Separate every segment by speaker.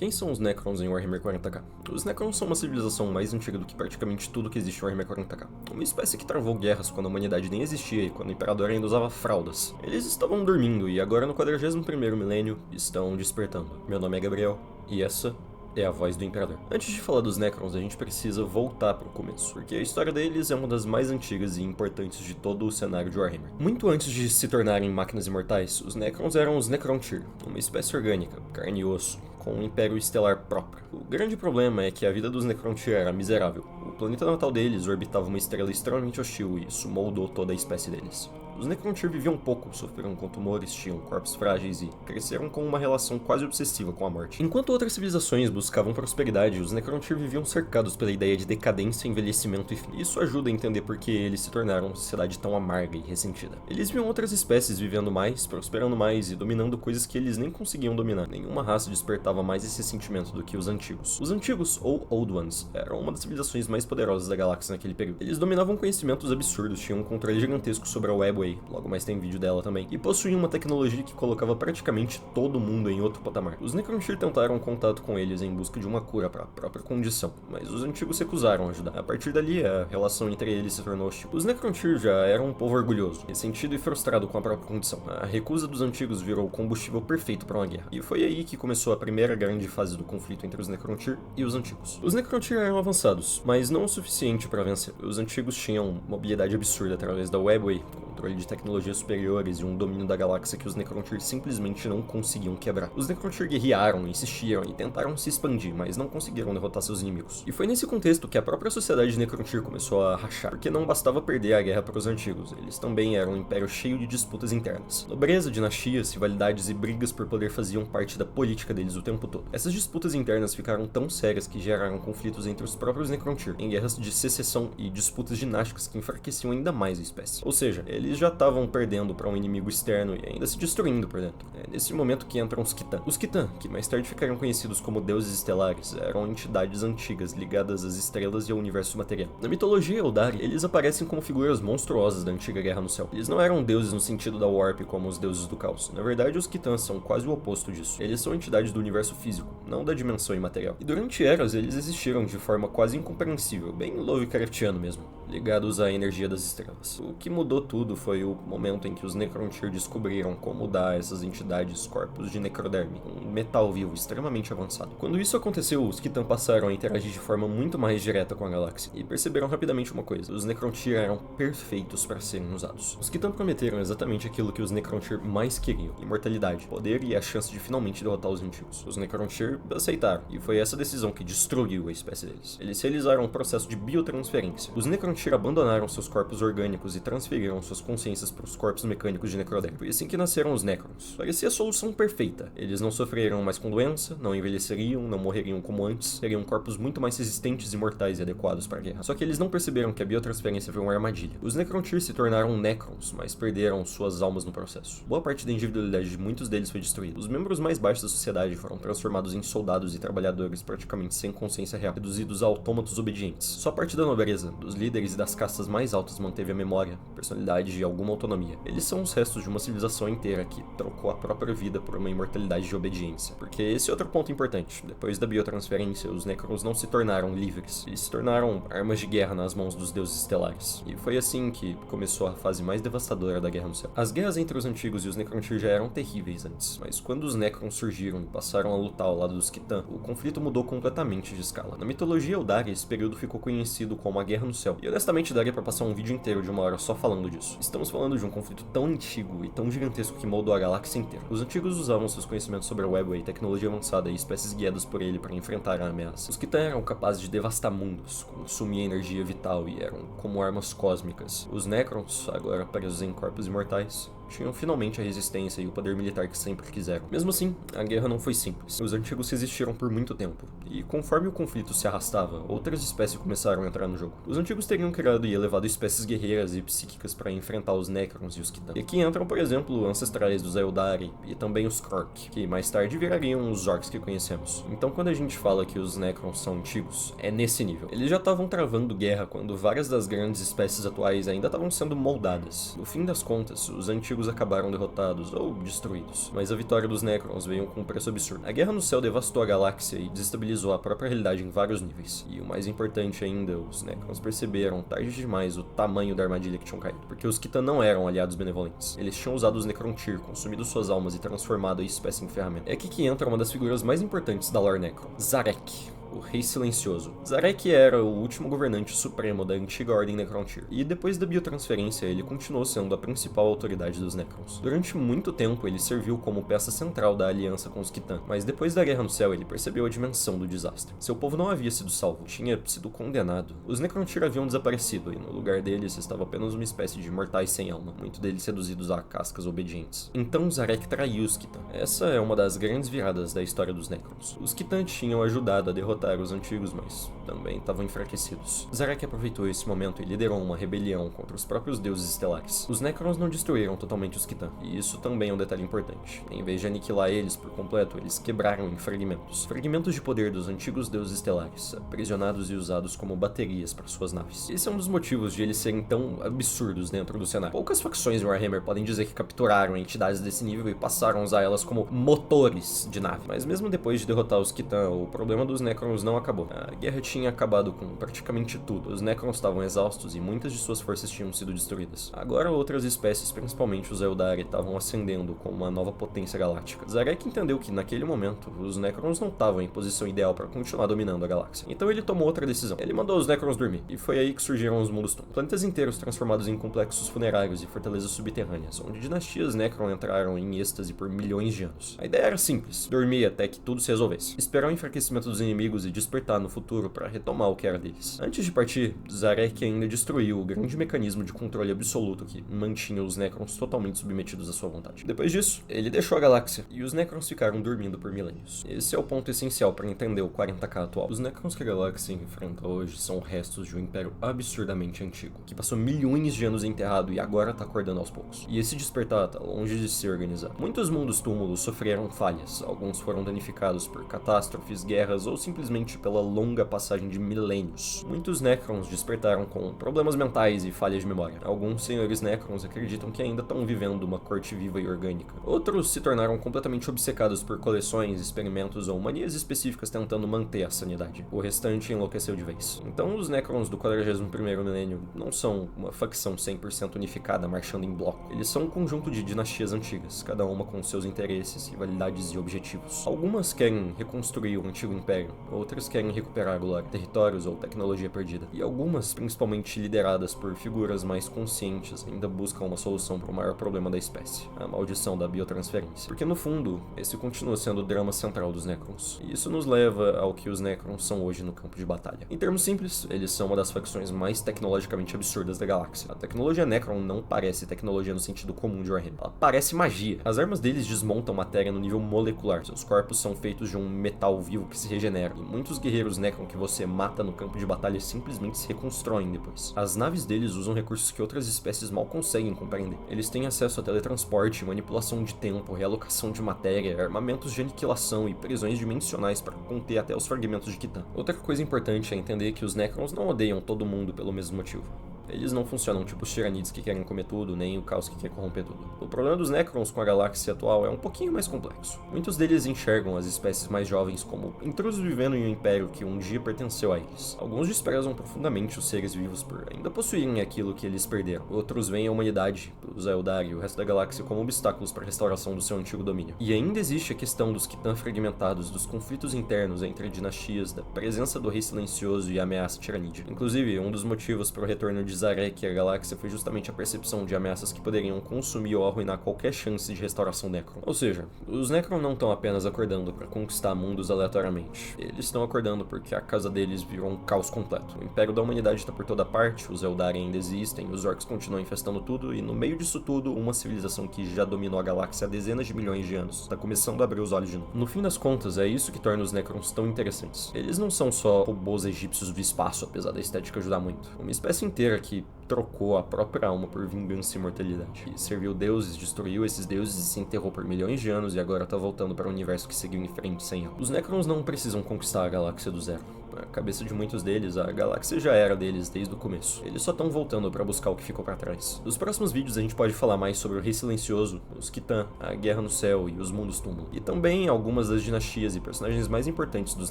Speaker 1: Quem são os Necrons em Warhammer 40k? Os Necrons são uma civilização mais antiga do que praticamente tudo que existe em Warhammer 40k. Uma espécie que travou guerras quando a humanidade nem existia e quando o Imperador ainda usava fraldas. Eles estavam dormindo e agora no 41º milênio estão despertando. Meu nome é Gabriel e essa é a voz do Imperador. Antes de falar dos Necrons, a gente precisa voltar para o começo, porque a história deles é uma das mais antigas e importantes de todo o cenário de Warhammer. Muito antes de se tornarem máquinas imortais, os Necrons eram os Necrontyr, uma espécie orgânica, carne e osso, com um império estelar próprio. O grande problema é que a vida dos Necrontyr era miserável. O planeta natal deles orbitava uma estrela extremamente hostil e isso moldou toda a espécie deles. Os Necrontyr viviam pouco, sofreram com tumores, tinham corpos frágeis e cresceram com uma relação quase obsessiva com a morte. Enquanto outras civilizações buscavam prosperidade, os Necrontyr viviam cercados pela ideia de decadência, envelhecimento e fim. Isso ajuda a entender por que eles se tornaram uma sociedade tão amarga e ressentida. Eles viam outras espécies vivendo mais, prosperando mais e dominando coisas que eles nem conseguiam dominar. Nenhuma raça despertava mais esse sentimento do que os antigos. Os antigos, ou Old Ones, eram uma das civilizações mais poderosas da galáxia naquele período. Eles dominavam conhecimentos absurdos, tinham um controle gigantesco sobre a Webway, logo mais tem vídeo dela também, e possuíam uma tecnologia que colocava praticamente todo mundo em outro patamar. Os Necrontyr tentaram contato com eles em busca de uma cura para a própria condição, mas os antigos recusaram ajudar. A partir dali, a relação entre eles se tornou hostil. Os Necrontyr já eram um povo orgulhoso, ressentido e frustrado com a própria condição. A recusa dos antigos virou o combustível perfeito para uma guerra, e foi aí que começou a primeira grande fase do conflito entre os Necrontyr e os antigos. Os Necrontyr eram avançados, mas não o suficiente para vencer. Os antigos tinham mobilidade absurda através da Webway, controle de tecnologias superiores e um domínio da galáxia que os Necrontyr simplesmente não conseguiam quebrar. Os Necrontyr guerrearam, insistiram e tentaram se expandir, mas não conseguiram derrotar seus inimigos. E foi nesse contexto que a própria sociedade de Necrontyr começou a rachar, porque não bastava perder a guerra para os antigos, eles também eram um império cheio de disputas internas. Nobreza, dinastias, rivalidades e brigas por poder faziam parte da política deles o tempo todo. Essas disputas internas ficaram tão sérias que geraram conflitos entre os próprios Necrontyr, em guerras de secessão e disputas dinásticas que enfraqueciam ainda mais a espécie. Ou seja, eles já estavam perdendo para um inimigo externo e ainda se destruindo por dentro. É nesse momento que entram os Khitan. Os Khitan, que mais tarde ficaram conhecidos como deuses estelares, eram entidades antigas ligadas às estrelas e ao universo material. Na mitologia Eldari, eles aparecem como figuras monstruosas da antiga Guerra no Céu. Eles não eram deuses no sentido da Warp como os deuses do caos. Na verdade, os Khitan são quase o oposto disso. Eles são entidades do universo físico, não da dimensão imaterial. E durante eras, eles existiram de forma quase incompreensível, bem Lovecraftiano mesmo, ligados à energia das estrelas. O que mudou tudo foi o momento em que os Necrontyr descobriram como dar a essas entidades corpos de necroderme, um metal vivo extremamente avançado. Quando isso aconteceu, os Khitan passaram a interagir de forma muito mais direta com a galáxia, e perceberam rapidamente uma coisa: os Necrontyr eram perfeitos para serem usados. Os Khitan prometeram exatamente aquilo que os Necrontyr mais queriam: imortalidade, poder e a chance de finalmente derrotar os antigos. Os Necrontyr aceitaram, e foi essa decisão que destruiu a espécie deles. Eles realizaram um processo de biotransferência. Os Necrontyr abandonaram seus corpos orgânicos e transferiram suas consciências para os corpos mecânicos de necroderme. Foi assim que nasceram os Necrons. Parecia a solução perfeita. Eles não sofreriam mais com doença, não envelheceriam, não morreriam como antes, teriam corpos muito mais resistentes, imortais e adequados para a guerra. Só que eles não perceberam que a biotransferência foi uma armadilha. Os Necrontyr se tornaram Necrons, mas perderam suas almas no processo. Boa parte da individualidade de muitos deles foi destruída. Os membros mais baixos da sociedade foram transformados em soldados e trabalhadores praticamente sem consciência real, reduzidos a autômatos obedientes. Só parte da nobreza, dos líderes e das castas mais altas manteve a memória, personalidade e alguma autonomia. Eles são os restos de uma civilização inteira que trocou a própria vida por uma imortalidade de obediência. Porque esse é outro ponto importante. Depois da biotransferência, os Necrons não se tornaram livres. Eles se tornaram armas de guerra nas mãos dos deuses estelares. E foi assim que começou a fase mais devastadora da Guerra no Céu. As guerras entre os antigos e os Necrontyr já eram terríveis antes, mas quando os Necrons surgiram e passaram a lutar ao lado dos Khitan, o conflito mudou completamente de escala. Na mitologia Eldari, esse período ficou conhecido como a Guerra no Céu. E honestamente daria pra passar um vídeo inteiro de uma hora só falando disso. Estamos falando de um conflito tão antigo e tão gigantesco que moldou a galáxia inteira. Os antigos usavam seus conhecimentos sobre a Webway, tecnologia avançada e espécies guiadas por ele para enfrentar a ameaça. Os Khitan eram capazes de devastar mundos, consumir energia vital e eram como armas cósmicas. Os Necrons, agora presos em corpos imortais, tinham finalmente a resistência e o poder militar que sempre quiseram. Mesmo assim, a guerra não foi simples. Os antigos resistiram por muito tempo, e conforme o conflito se arrastava, outras espécies começaram a entrar no jogo. Os antigos teriam criado e elevado espécies guerreiras e psíquicas para enfrentar os Necrons e os Khitan. E aqui entram, por exemplo, ancestrais dos Eldari e também os Krork, que mais tarde virariam os Orcs que conhecemos. Então quando a gente fala que os Necrons são antigos, é nesse nível. Eles já estavam travando guerra quando várias das grandes espécies atuais ainda estavam sendo moldadas. No fim das contas, os antigos antigos acabaram derrotados ou destruídos. Mas a vitória dos Necrons veio com um preço absurdo. A Guerra no Céu devastou a galáxia e desestabilizou a própria realidade em vários níveis. E o mais importante ainda, os Necrons perceberam tarde demais o tamanho da armadilha que tinham caído. Porque os Khitan não eram aliados benevolentes. Eles tinham usado os Necrontyr, consumido suas almas e transformado a espécie em ferramenta. É aqui que entra uma das figuras mais importantes da lore Necron, Zarek, o Rei Silencioso. Zarek era o último governante supremo da antiga Ordem Necrontyr, e depois da biotransferência ele continuou sendo a principal autoridade dos Necrons. Durante muito tempo ele serviu como peça central da aliança com os Khitan, mas depois da Guerra no Céu ele percebeu a dimensão do desastre. Seu povo não havia sido salvo, tinha sido condenado. Os Necrontyr haviam desaparecido, e no lugar deles estava apenas uma espécie de mortais sem alma, muitos deles reduzidos a cascas obedientes. Então Zarek traiu os Khitan. Essa é uma das grandes viradas da história dos Necrons. Os Khitan tinham ajudado a derrotar os antigos, mas também estavam enfraquecidos. Zarek aproveitou esse momento e liderou uma rebelião contra os próprios deuses estelares. Os Necrons não destruíram totalmente os Khitan, e isso também é um detalhe importante. Em vez de aniquilar eles por completo, eles quebraram em fragmentos. Fragmentos de poder dos antigos deuses estelares, aprisionados e usados como baterias para suas naves. Esse é um dos motivos de eles serem tão absurdos dentro do cenário. Poucas facções em Warhammer podem dizer que capturaram entidades desse nível e passaram a usar elas como motores de nave. Mas mesmo depois de derrotar os Khitan, o problema dos Necrons não acabou. A guerra tinha acabado com praticamente tudo. Os Necrons estavam exaustos e muitas de suas forças tinham sido destruídas. Agora outras espécies, principalmente os Eldari, estavam ascendendo com uma nova potência galáctica. Zarek entendeu que naquele momento os Necrons não estavam em posição ideal para continuar dominando a galáxia. Então ele tomou outra decisão. Ele mandou os Necrons dormir, e foi aí que surgiram os Mundos Tum. Planetas inteiros transformados em complexos funerários e fortalezas subterrâneas, onde dinastias Necron entraram em êxtase por milhões de anos. A ideia era simples: dormir até que tudo se resolvesse. Esperar o enfraquecimento dos inimigos e despertar no futuro para retomar o que era deles. Antes de partir, Zarek ainda destruiu o grande mecanismo de controle absoluto que mantinha os Necrons totalmente submetidos à sua vontade. Depois disso, ele deixou a galáxia e os Necrons ficaram dormindo por milênios. Esse é o ponto essencial para entender o 40K atual. Os Necrons que a galáxia enfrenta hoje são restos de um império absurdamente antigo, que passou milhões de anos enterrado e agora tá acordando aos poucos. E esse despertar tá longe de se organizar. Muitos mundos túmulos sofreram falhas, alguns foram danificados por catástrofes, guerras ou simplesmente pela longa passagem de milênios. Muitos Necrons despertaram com problemas mentais e falhas de memória. Alguns senhores Necrons acreditam que ainda estão vivendo uma corte viva e orgânica. Outros se tornaram completamente obcecados por coleções, experimentos ou manias específicas tentando manter a sanidade. O restante enlouqueceu de vez. Então os Necrons do 41º milênio não são uma facção 100% unificada marchando em bloco. Eles são um conjunto de dinastias antigas, cada uma com seus interesses, rivalidades e objetivos. Algumas querem reconstruir o antigo império, outras querem recuperar a glória, territórios ou tecnologia perdida. E algumas, principalmente lideradas por figuras mais conscientes, ainda buscam uma solução para o maior problema da espécie, a maldição da biotransferência. Porque no fundo, esse continua sendo o drama central dos Necrons. E isso nos leva ao que os Necrons são hoje no campo de batalha. Em termos simples, eles são uma das facções mais tecnologicamente absurdas da galáxia. A tecnologia Necron não parece tecnologia no sentido comum de Warhammer. Ela parece magia. As armas deles desmontam matéria no nível molecular. Seus corpos são feitos de um metal vivo que se regenera. E muitos guerreiros Necron que você mata no campo de batalha simplesmente se reconstroem depois. As naves deles usam recursos que outras espécies mal conseguem compreender. Eles têm acesso a teletransporte, manipulação de tempo, realocação de matéria, armamentos de aniquilação e prisões dimensionais para conter até os fragmentos de Khitan. Outra coisa importante é entender que os Necrons não odeiam todo mundo pelo mesmo motivo. Eles não funcionam tipo os Tiranids que querem comer tudo, nem o Caos que quer corromper tudo. O problema dos Necrons com a galáxia atual é um pouquinho mais complexo. Muitos deles enxergam as espécies mais jovens como intrusos vivendo em um império que um dia pertenceu a eles. Alguns desprezam profundamente os seres vivos por ainda possuírem aquilo que eles perderam. Outros veem a humanidade, os Eldari e o resto da galáxia como obstáculos para a restauração do seu antigo domínio. E ainda existe a questão dos Khitan fragmentados, dos conflitos internos entre dinastias, da presença do Rei Silencioso e a ameaça tiranídea. Inclusive, um dos motivos para o retorno de Zarek e a galáxia foi justamente a percepção de ameaças que poderiam consumir ou arruinar qualquer chance de restauração Necron. Ou seja, os Necron não estão apenas acordando para conquistar mundos aleatoriamente. Eles estão acordando porque a casa deles virou um caos completo. O Império da Humanidade está por toda parte, os Eldari ainda existem, os Orcs continuam infestando tudo, e no meio disso tudo, uma civilização que já dominou a galáxia há dezenas de milhões de anos está começando a abrir os olhos de novo. No fim das contas, é isso que torna os Necrons tão interessantes. Eles não são só robôs egípcios do espaço, apesar da estética ajudar muito. Uma espécie inteira que trocou a própria alma por vingança e imortalidade. E serviu deuses, destruiu esses deuses e se enterrou por milhões de anos e agora tá voltando para um universo que seguiu em frente sem ela. Os Necrons não precisam conquistar a galáxia do zero. Na cabeça de muitos deles, a galáxia já era deles desde o começo. Eles só estão voltando para buscar o que ficou para trás. Nos próximos vídeos a gente pode falar mais sobre o Rei Silencioso, os Khitan, a Guerra no Céu e os Mundos Túmulo. E também algumas das dinastias e personagens mais importantes dos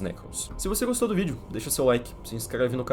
Speaker 1: Necrons. Se você gostou do vídeo, deixa seu like, se inscreve no canal.